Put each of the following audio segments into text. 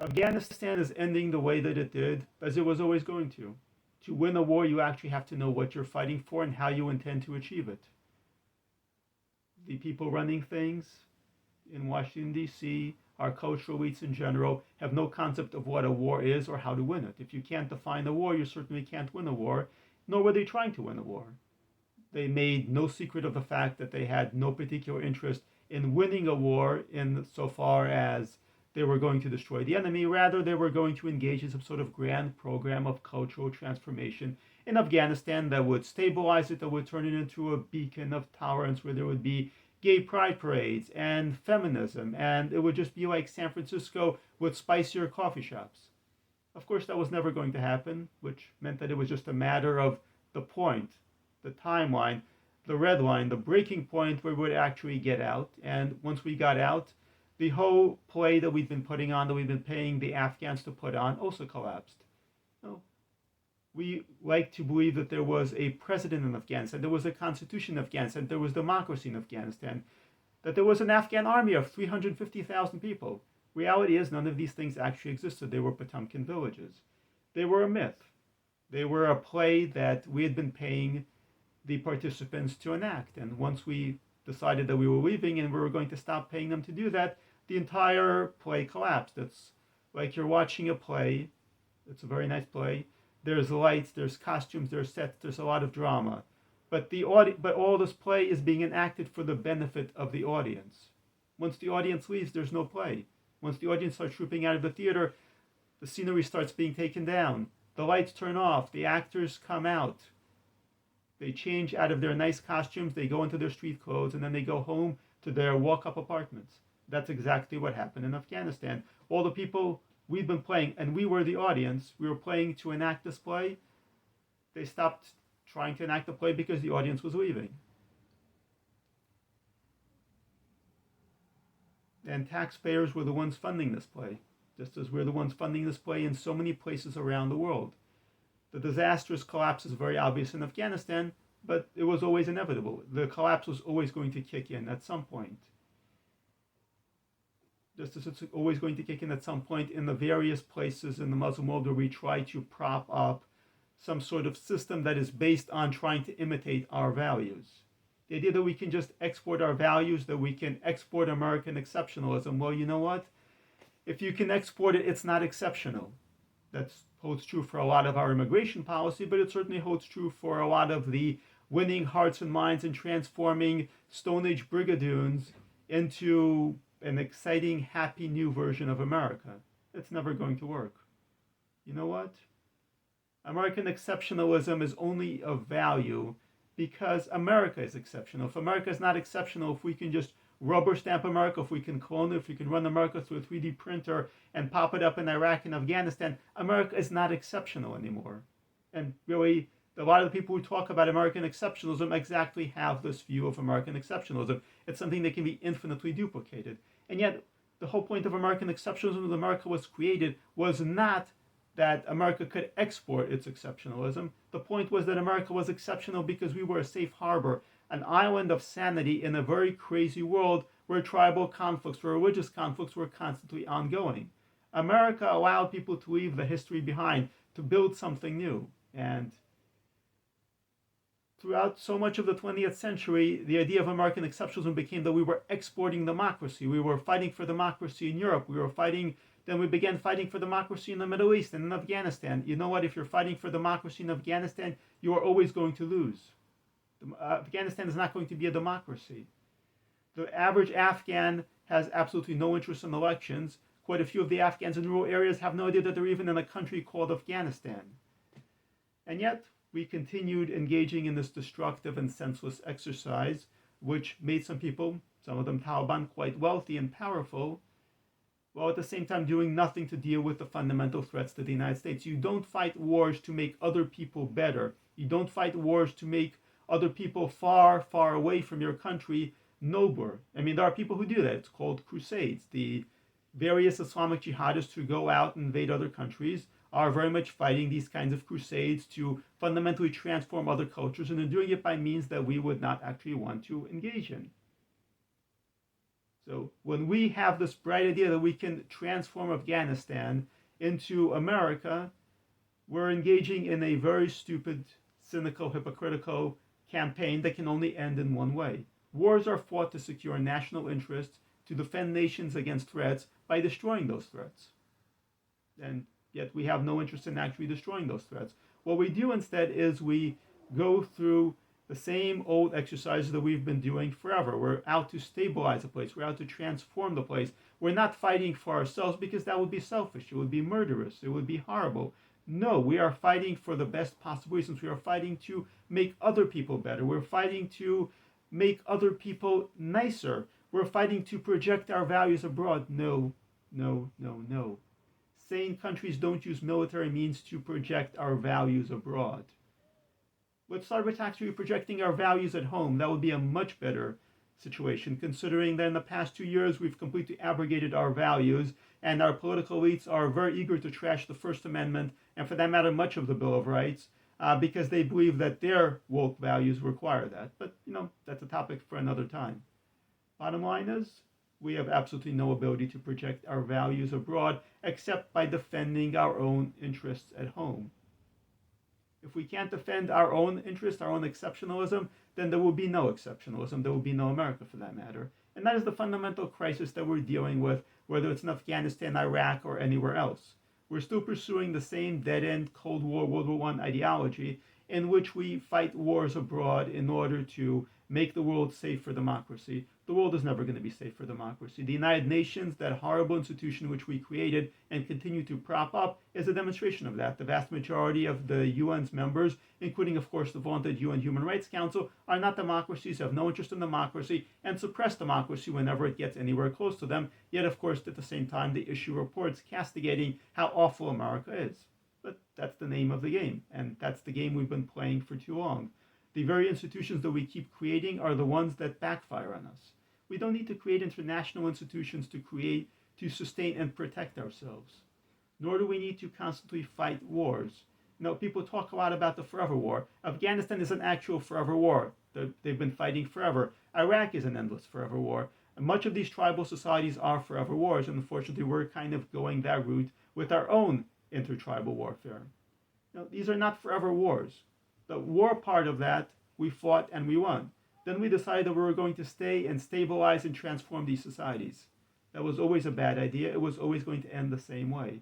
Afghanistan is ending the way that it did, as it was always going to. To win a war, you actually have to know what you're fighting for and how you intend to achieve it. The people running things in Washington, D.C., our cultural elites in general, have no concept of what a war is or how to win it. If you can't define a war, you certainly can't win a war, nor were they trying to win a war. They made no secret of the fact that they had no particular interest in winning a war in so far as they were going to destroy the enemy. Rather, they were going to engage in some sort of grand program of cultural transformation in Afghanistan that would stabilize it, that would turn it into a beacon of tolerance where there would be gay pride parades and feminism, and it would just be like San Francisco with spicier coffee shops. Of course, that was never going to happen, which meant that it was just a matter of the point, the timeline, the red line, the breaking point where we would actually get out. And once we got out, the whole play that we've been putting on, that we've been paying the Afghans to put on, also collapsed. No. We like to believe that there was a president in Afghanistan, there was a constitution in Afghanistan, there was democracy in Afghanistan, that there was an Afghan army of 350,000 people. Reality is none of these things actually existed. They were Potemkin villages. They were a myth. They were a play that we had been paying the participants to enact. And once we decided that we were leaving and we were going to stop paying them to do that, the entire play collapsed. It's like you're watching a play. It's a very nice play. There's lights, there's costumes, there's sets, there's a lot of drama. But all this play is being enacted for the benefit of the audience. Once the audience leaves, there's no play. Once the audience starts trooping out of the theater, the scenery starts being taken down. The lights turn off. The actors come out. They change out of their nice costumes. They go into their street clothes, and then they go home to their walk-up apartments. That's exactly what happened in Afghanistan. All the people we've been playing, and we were the audience, we were playing to enact this play. They stopped trying to enact the play because the audience was leaving. And taxpayers were the ones funding this play, just as we're the ones funding this play in so many places around the world. The disastrous collapse is very obvious in Afghanistan, but it was always inevitable. The collapse was always going to kick in at some point. Just as it's always going to kick in at some point in the various places in the Muslim world where we try to prop up some sort of system that is based on trying to imitate our values. The idea that we can just export our values, that we can export American exceptionalism. Well, you know what? If you can export it, it's not exceptional. That holds true for a lot of our immigration policy, but it certainly holds true for a lot of the winning hearts and minds and transforming Stone Age brigadoons into an exciting, happy new version of America. It's never going to work. You know what? American exceptionalism is only of value because America is exceptional. If America is not exceptional, if we can just rubber stamp America, if we can clone it, if we can run America through a 3D printer and pop it up in Iraq and Afghanistan, America is not exceptional anymore. And really, a lot of the people who talk about American exceptionalism exactly have this view of American exceptionalism. It's something that can be infinitely duplicated. And yet, the whole point of American exceptionalism when America was created was not that America could export its exceptionalism. The point was that America was exceptional because we were a safe harbor, an island of sanity in a very crazy world where tribal conflicts, where religious conflicts were constantly ongoing. America allowed people to leave the history behind, to build something new. And throughout so much of the 20th century, the idea of American exceptionalism became that we were exporting democracy. We were fighting for democracy in Europe. Then we began fighting for democracy in the Middle East and in Afghanistan. You know what? If you're fighting for democracy in Afghanistan, you are always going to lose. Afghanistan is not going to be a democracy. The average Afghan has absolutely no interest in elections. Quite a few of the Afghans in rural areas have no idea that they're even in a country called Afghanistan. And yet, we continued engaging in this destructive and senseless exercise, which made some people, some of them Taliban, quite wealthy and powerful, while at the same time doing nothing to deal with the fundamental threats to the United States. You don't fight wars to make other people better. You don't fight wars to make other people far, far away from your country nobler. I mean, there are people who do that. It's called crusades. The various Islamic jihadists who go out and invade other countries are very much fighting these kinds of crusades to fundamentally transform other cultures, and they're doing it by means that we would not actually want to engage in. So when we have this bright idea that we can transform Afghanistan into America, we're engaging in a very stupid, cynical, hypocritical campaign that can only end in one way. Wars are fought to secure national interests, to defend nations against threats by destroying those threats. And yet we have no interest in actually destroying those threats. What we do instead is we go through the same old exercises that we've been doing forever. We're out to stabilize a place. We're out to transform the place. We're not fighting for ourselves because that would be selfish. It would be murderous. It would be horrible. No, we are fighting for the best possible reasons. We are fighting to make other people better. We're fighting to make other people nicer. We're fighting to project our values abroad. No, no, no, no. Sane countries don't use military means to project our values abroad. Let's start with actually projecting our values at home. That would be a much better situation, considering that in the past 2 years we've completely abrogated our values, and our political elites are very eager to trash the First Amendment, and for that matter, much of the Bill of Rights, because they believe that their woke values require that. But, that's a topic for another time. Bottom line is, we have absolutely no ability to project our values abroad except by defending our own interests at home. If we can't defend our own interests, our own exceptionalism, then there will be no exceptionalism. There will be no America for that matter. And that is the fundamental crisis that we're dealing with, whether it's in Afghanistan, Iraq, or anywhere else. We're still pursuing the same dead-end Cold War, World War I ideology in which we fight wars abroad in order to make the world safe for democracy. The world is never going to be safe for democracy. The United Nations, that horrible institution which we created and continue to prop up, is a demonstration of that. The vast majority of the UN's members, including, of course, the vaunted UN Human Rights Council, are not democracies, have no interest in democracy, and suppress democracy whenever it gets anywhere close to them. Yet, of course, at the same time, they issue reports castigating how awful America is. But that's the name of the game, and that's the game we've been playing for too long. The very institutions that we keep creating are the ones that backfire on us. We don't need to create international institutions to sustain and protect ourselves. Nor do we need to constantly fight wars. People talk a lot about the forever war. Afghanistan is an actual forever war. They've been fighting forever. Iraq is an endless forever war. And much of these tribal societies are forever wars, and unfortunately we're kind of going that route with our own intertribal warfare. These are not forever wars. The war part of that, we fought and we won. Then we decided that we were going to stay and stabilize and transform these societies. That was always a bad idea. It was always going to end the same way.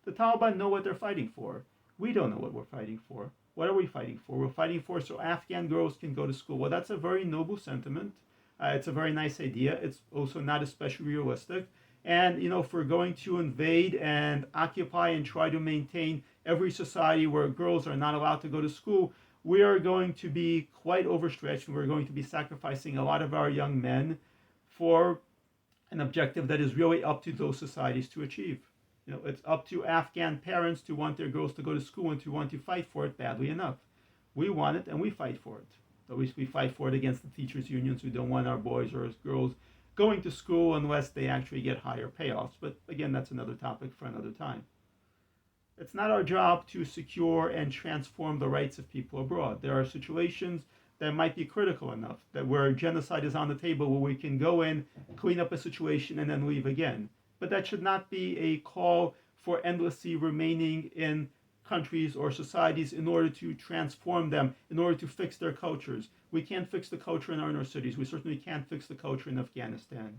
The Taliban know what they're fighting for. We don't know what we're fighting for. What are we fighting for? We're fighting for so Afghan girls can go to school. Well, that's a very noble sentiment. It's a very nice idea. It's also not especially realistic. And, if we're going to invade and occupy and try to maintain every society where girls are not allowed to go to school, we are going to be quite overstretched, and we're going to be sacrificing a lot of our young men for an objective that is really up to those societies to achieve. It's up to Afghan parents to want their girls to go to school and to want to fight for it badly enough. We want it and we fight for it. At least we fight for it against the teachers' unions who don't want our boys or girls going to school unless they actually get higher payoffs. But again, that's another topic for another time. It's not our job to secure and transform the rights of people abroad. There are situations that might be critical enough, that where genocide is on the table, where we can go in, clean up a situation, and then leave again. But that should not be a call for endlessly remaining in countries or societies in order to transform them, in order to fix their cultures. We can't fix the culture in our inner cities. We certainly can't fix the culture in Afghanistan.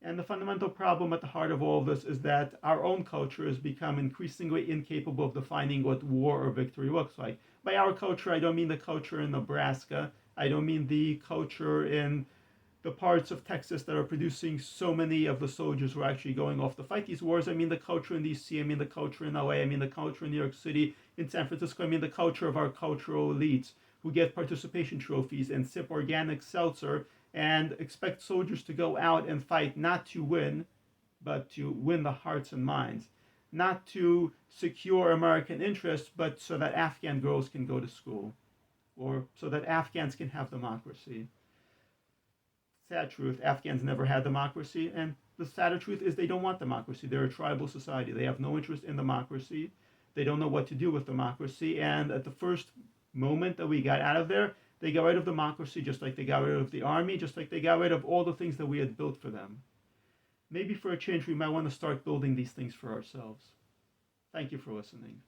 And the fundamental problem at the heart of all of this is that our own culture has become increasingly incapable of defining what war or victory looks like. By our culture, I don't mean the culture in Nebraska. I don't mean the culture in the parts of Texas that are producing so many of the soldiers who are actually going off to fight these wars. I mean the culture in DC, I mean the culture in LA, I mean the culture in New York City, in San Francisco, I mean the culture of our cultural elites who get participation trophies and sip organic seltzer and expect soldiers to go out and fight not to win, but to win the hearts and minds. Not to secure American interests, but so that Afghan girls can go to school, or so that Afghans can have democracy. Sad truth, Afghans never had democracy, and the sadder truth is they don't want democracy. They're a tribal society. They have no interest in democracy. They don't know what to do with democracy, and at the first moment that we got out of there, They got rid of democracy just like they got rid of the army, just like they got rid of all the things that we had built for them. Maybe for a change, we might want to start building these things for ourselves. Thank you for listening.